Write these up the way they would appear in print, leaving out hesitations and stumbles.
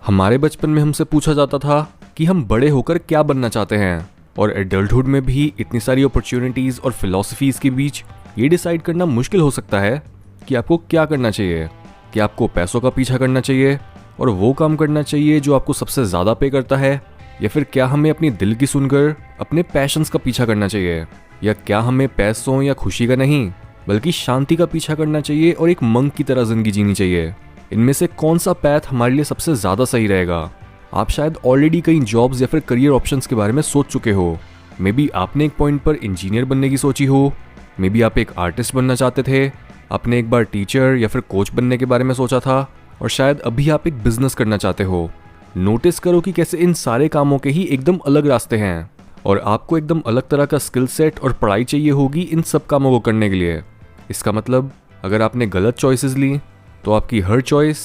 हमारे बचपन में हमसे पूछा जाता था कि हम बड़े होकर क्या बनना चाहते हैं, और एडल्टहुड में भी इतनी सारी अपॉर्चुनिटीज़ और फिलॉसफीज़ के बीच ये डिसाइड करना मुश्किल हो सकता है कि आपको क्या करना चाहिए। कि आपको पैसों का पीछा करना चाहिए और वो काम करना चाहिए जो आपको सबसे ज़्यादा पे करता है, या फिर क्या हमें अपनी दिल की सुनकर अपने पैशंस का पीछा करना चाहिए, या क्या हमें पैसों या खुशी का नहीं बल्कि शांति का पीछा करना चाहिए और एक मंक की तरह ज़िंदगी जीनी चाहिए। इनमें से कौन सा पैथ हमारे लिए सबसे ज़्यादा सही रहेगा? आप शायद ऑलरेडी कई जॉब्स या फिर करियर ऑप्शंस के बारे में सोच चुके हो। मे बी आपने एक पॉइंट पर इंजीनियर बनने की सोची हो, मे बी आप एक आर्टिस्ट बनना चाहते थे, आपने एक बार टीचर या फिर कोच बनने के बारे में सोचा था, और शायद अभी आप एक बिजनेस करना चाहते हो। नोटिस करो कि कैसे इन सारे कामों के ही एकदम अलग रास्ते हैं, और आपको एकदम अलग तरह का स्किल सेट और पढ़ाई चाहिए होगी इन सब कामों को करने के लिए। इसका मतलब अगर आपने गलत चॉइसेस ली तो आपकी हर चॉइस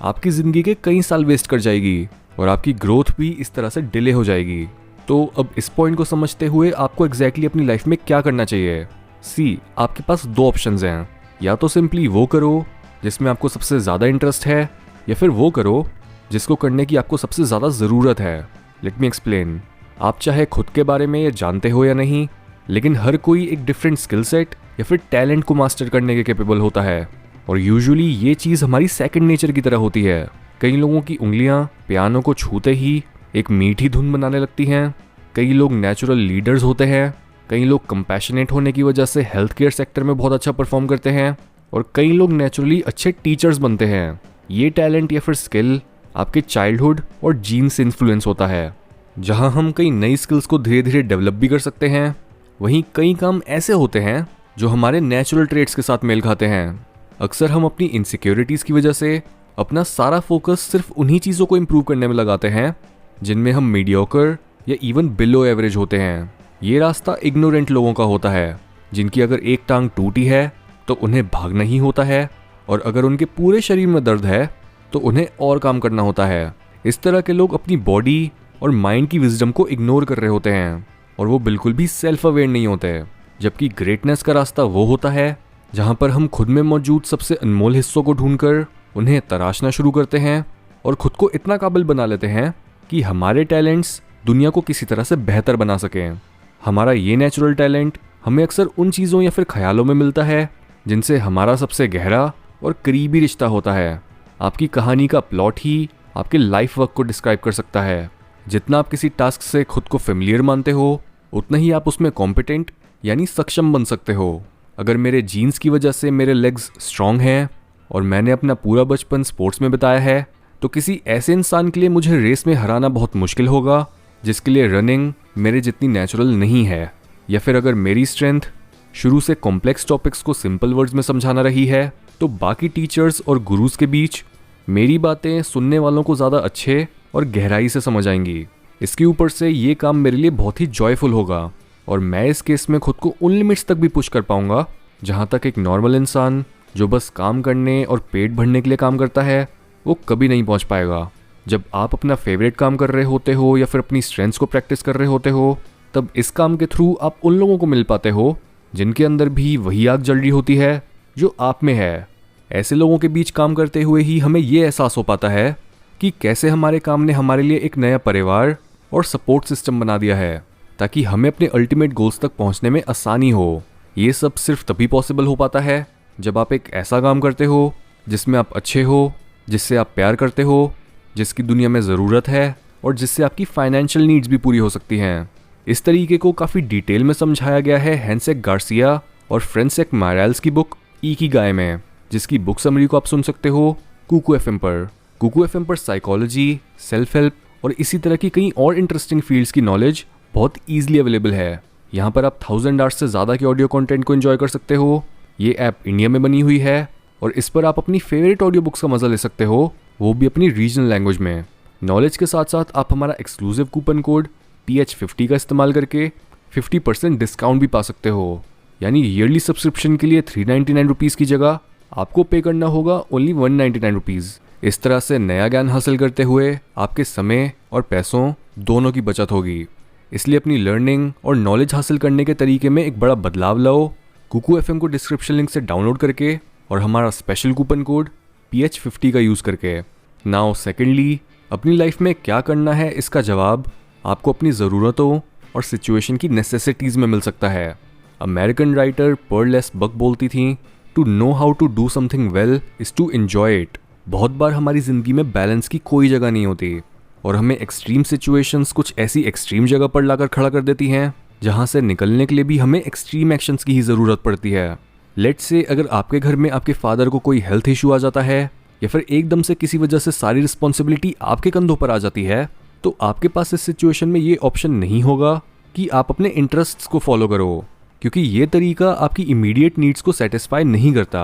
आपकी ज़िंदगी के कई साल वेस्ट कर जाएगी और आपकी ग्रोथ भी इस तरह से डिले हो जाएगी। तो अब इस पॉइंट को समझते हुए आपको एग्जैक्टली अपनी लाइफ में क्या करना चाहिए? सी, आपके पास दो ऑप्शंस हैं। या तो सिंपली वो करो जिसमें आपको सबसे ज़्यादा इंटरेस्ट है, या फिर वो करो जिसको करने की आपको सबसे ज़्यादा ज़रूरत है। Let me explain. आप चाहे खुद के बारे में ये जानते हो या नहीं, लेकिन हर कोई एक डिफरेंट स्किल सेट या फिर टैलेंट को मास्टर करने के कैपेबल होता है, और यूजुअली ये चीज़ हमारी सेकंड नेचर की तरह होती है। कई लोगों की उंगलियां पियानो को छूते ही एक मीठी धुन बनाने लगती हैं, कई लोग नेचुरल लीडर्स होते हैं, कई लोग कंपैशनेट होने की वजह से हेल्थ केयर सेक्टर में बहुत अच्छा परफॉर्म करते हैं, और कई लोग नेचुरली अच्छे टीचर्स बनते हैं। ये टैलेंट या फिर स्किल आपके चाइल्डहुड और जीन से इन्फ्लुएंस होता है। जहाँ हम कई नई स्किल्स को धीरे धीरे डेवलप भी कर सकते हैं, वहीं कई काम ऐसे होते हैं जो हमारे नेचुरल ट्रेट्स के साथ मेल खाते हैं। अक्सर हम अपनी इनसिक्योरिटीज़ की वजह से अपना सारा फोकस सिर्फ उन्हीं चीज़ों को इम्प्रूव करने में लगाते हैं जिनमें हम मीडियोकर या इवन बिलो एवरेज होते हैं। ये रास्ता इग्नोरेंट लोगों का होता है, जिनकी अगर एक टांग टूटी है तो उन्हें भागना ही होता है, और अगर उनके पूरे शरीर में दर्द है तो उन्हें और काम करना होता है। इस तरह के लोग अपनी बॉडी और माइंड की विजडम को इग्नोर कर रहे होते हैं, और वो बिल्कुल भी सेल्फ अवेयर नहीं होते। जबकि ग्रेटनेस का रास्ता वो होता है जहाँ पर हम खुद में मौजूद सबसे अनमोल हिस्सों को ढूंढकर उन्हें तराशना शुरू करते हैं और खुद को इतना काबिल बना लेते हैं कि हमारे टैलेंट्स दुनिया को किसी तरह से बेहतर बना सकें। हमारा ये नेचुरल टैलेंट हमें अक्सर उन चीज़ों या फिर ख्यालों में मिलता है जिनसे हमारा सबसे गहरा और करीबी रिश्ता होता है। आपकी कहानी का प्लॉट ही आपके लाइफ वर्क को डिस्क्राइब कर सकता है। जितना आप किसी टास्क से खुद को फेमिलियर मानते हो, उतना ही आप उसमें कॉम्पिटेंट यानी सक्षम बन सकते हो। अगर मेरे जीन्स की वजह से मेरे लेग्स स्ट्रॉन्ग हैं और मैंने अपना पूरा बचपन स्पोर्ट्स में बिताया है, तो किसी ऐसे इंसान के लिए मुझे रेस में हराना बहुत मुश्किल होगा जिसके लिए रनिंग मेरे जितनी नेचुरल नहीं है। या फिर अगर मेरी स्ट्रेंथ शुरू से कॉम्प्लेक्स टॉपिक्स को सिंपल वर्ड्स में समझाना रही है, तो बाकी टीचर्स और गुरुज के बीच मेरी बातें सुनने वालों को ज़्यादा अच्छे और गहराई से समझ आएंगी। इसके ऊपर से ये काम मेरे लिए बहुत ही जॉयफुल होगा, और मैं इस केस में खुद को उन लिमिट्स तक भी पुश कर पाऊंगा जहाँ तक एक नॉर्मल इंसान जो बस काम करने और पेट भरने के लिए काम करता है वो कभी नहीं पहुँच पाएगा। जब आप अपना फेवरेट काम कर रहे होते हो या फिर अपनी स्ट्रेंथ्स को प्रैक्टिस कर रहे होते हो, तब इस काम के थ्रू आप उन लोगों को मिल पाते हो जिनके अंदर भी वही आग जल रही होती है जो आप में है। ऐसे लोगों के बीच काम करते हुए ही हमें ये एहसास हो पाता है कि कैसे हमारे काम ने हमारे लिए एक नया परिवार और सपोर्ट सिस्टम बना दिया है, ताकि हमें अपने अल्टीमेट गोल्स तक पहुंचने में आसानी हो। ये सब सिर्फ तभी पॉसिबल हो पाता है जब आप एक ऐसा काम करते हो जिसमें आप अच्छे हो, जिससे आप प्यार करते हो, जिसकी दुनिया में ज़रूरत है, और जिससे आपकी फाइनेंशियल नीड्स भी पूरी हो सकती हैं। इस तरीके को काफ़ी डिटेल में समझाया गया है हैंसेक गार्सिया और फ्रांसिस्क मायरल्स की बुक इकिगाई में, जिसकी बुक समरी को आप सुन सकते हो कुकू एफएम पर। कुकू एफएम पर साइकोलॉजी, सेल्फ हेल्प और इसी तरह की कई और इंटरेस्टिंग फील्ड्स की नॉलेज बहुत ईजिली अवेलेबल है। यहाँ पर आप 1000 आवर्स से ज़्यादा के ऑडियो कंटेंट को एंजॉय कर सकते हो। ये ऐप इंडिया में बनी हुई है और इस पर आप अपनी फेवरेट ऑडियो बुक्स का मज़ा ले सकते हो, वो भी अपनी रीजनल लैंग्वेज में। नॉलेज के साथ साथ आप हमारा एक्सक्लूसिव कूपन कोड PH50 का इस्तेमाल करके 50% डिस्काउंट भी पा सकते हो। यानी ईयरली सब्सक्रिप्शन के लिए 399 रुपीज़ की जगह आपको पे करना होगा ओनली 199 रुपीज़। इस तरह से नया ज्ञान हासिल करते हुए आपके समय और पैसों दोनों की बचत होगी। इसलिए अपनी लर्निंग और नॉलेज हासिल करने के तरीके में एक बड़ा बदलाव लाओ कुकू एफएम को डिस्क्रिप्शन लिंक से डाउनलोड करके और हमारा स्पेशल कूपन कोड PH50 का यूज़ करके। नाउ सेकेंडली, अपनी लाइफ में क्या करना है इसका जवाब आपको अपनी ज़रूरतों और सिचुएशन की नेसेसिटीज़ में मिल सकता है। American writer Pearl S Buck बोलती थी, to know how to do something well is to enjoy it. बहुत बार हमारी ज़िंदगी में बैलेंस की कोई जगह नहीं होती और हमें एक्सट्रीम सिचुएशंस कुछ ऐसी एक्सट्रीम जगह पर लाकर खड़ा कर देती हैं जहां से निकलने के लिए भी हमें एक्सट्रीम एक्शंस की ही ज़रूरत पड़ती है। लेट्स से अगर आपके घर में आपके फादर को कोई हेल्थ इशू आ जाता है या फिर एकदम से किसी वजह से सारी रिस्पॉन्सिबिलिटी आपके कंधों पर आ जाती है, तो आपके पास इस सिचुएशन में ये ऑप्शन नहीं होगा कि आप अपने इंटरेस्ट्स को फॉलो करो, क्योंकि ये तरीका आपकी इमीडिएट नीड्स को सेटिस्फाई नहीं करता।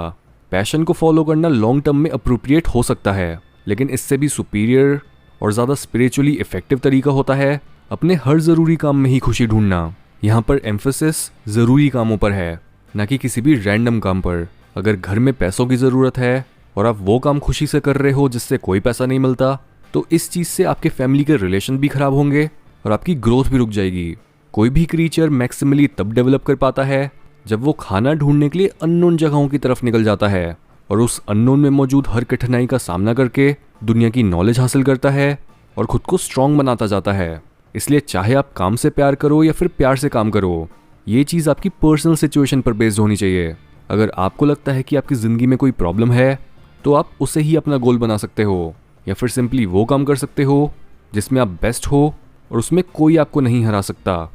पैशन को फॉलो करना लॉन्ग टर्म में अप्रोप्रिएट हो सकता है, लेकिन इससे भी सुपीरियर और ज़्यादा स्पिरिचुअली इफेक्टिव तरीका होता है अपने हर ज़रूरी काम में ही खुशी ढूंढना। यहाँ पर एम्फेसिस ज़रूरी कामों पर है, ना कि किसी भी रैंडम काम पर। अगर घर में पैसों की ज़रूरत है और आप वो काम खुशी से कर रहे हो जिससे कोई पैसा नहीं मिलता, तो इस चीज़ से आपके फैमिली के रिलेशन भी खराब होंगे और आपकी ग्रोथ भी रुक जाएगी। कोई भी क्रीचर मैक्सिमली तब डेवलप कर पाता है जब वो खाना ढूंढने के लिए अननोन जगहों की तरफ निकल जाता है और उस अननोन में मौजूद हर कठिनाई का सामना करके दुनिया की नॉलेज हासिल करता है और खुद को स्ट्रांग बनाता जाता है। इसलिए चाहे आप काम से प्यार करो या फिर प्यार से काम करो, ये चीज़ आपकी पर्सनल सिचुएशन पर बेस्ड होनी चाहिए। अगर आपको लगता है कि आपकी ज़िंदगी में कोई प्रॉब्लम है, तो आप उसे ही अपना गोल बना सकते हो, या फिर सिंपली वो काम कर सकते हो जिसमें आप बेस्ट हो और उसमें कोई आपको नहीं हरा सकता।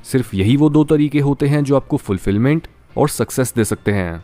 सिर्फ यही वो दो तरीके होते हैं जो आपको फुलफिलमेंट और सक्सेस दे सकते हैं।